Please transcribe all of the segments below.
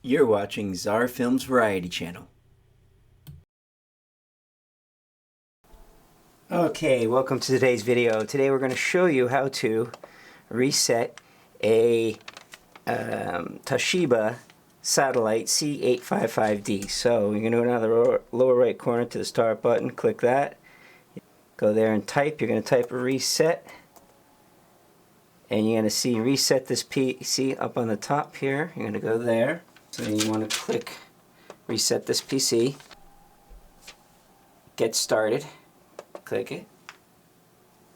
You're watching Czar Films Variety Channel. Okay, welcome to today's video. Today we're going to show you how to reset a Toshiba Satellite C855D. So you're going to go down to the lower right corner to the start button, click that, go there and type. You're going to type a reset, and you're going to see reset this PC up on the top here. You're going to go there. So you want to click reset this PC, get started, click it.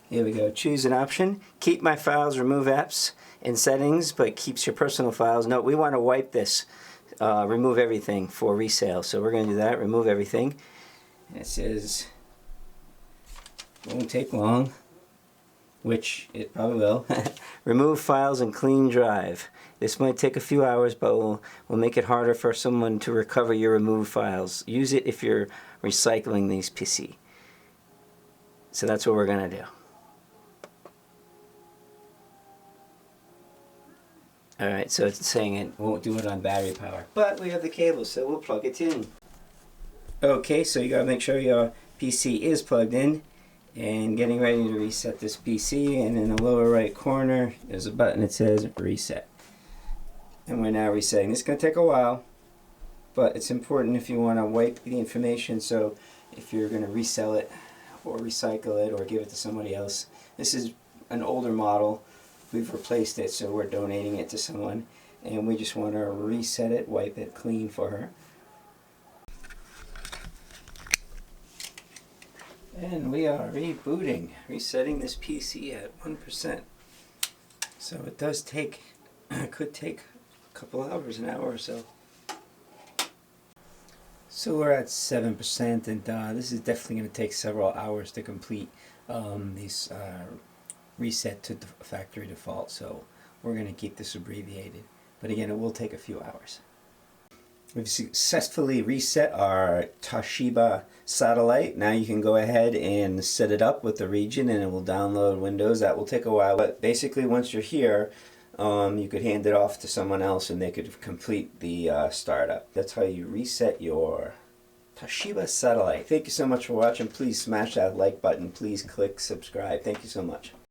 Here we go, choose an option, keep my files, remove apps and settings, but keeps your personal files. No, we want to wipe this, remove everything for resale. So we're going to do that, remove everything. And it says, won't take long, which it probably will. Remove files and clean drive. This might take a few hours, but will make it harder for someone to recover your removed files. Use it if you're recycling these PC. So that's what we're going to do. Alright, so it's saying it won't do it on battery power. But we have the cable, so we'll plug it in. Okay, so you got to make sure your PC is plugged in. And getting ready to reset this PC, and in the lower right corner there's a button that says reset. And we're now resetting. This is going to take a while, but it's important if you want to wipe the information, so if you're going to resell it or recycle it or give it to somebody else. This is an older model. We've replaced it, so we're donating it to someone, and we just want to reset it, wipe it clean for her. And we are rebooting, resetting this PC at 1%. So it does take, could take a couple hours, an hour or so. So we're at 7%, and this is definitely going to take several hours to complete these reset to the factory default. So we're going to keep this abbreviated. But again, it will take a few hours. We've successfully reset our Toshiba Satellite. Now you can go ahead and set it up with the region, and it will download Windows. That will take a while, but basically once you're here, you could hand it off to someone else and they could complete the startup. That's how you reset your Toshiba Satellite. Thank you so much for watching. Please smash that like button. Please click subscribe. Thank you so much.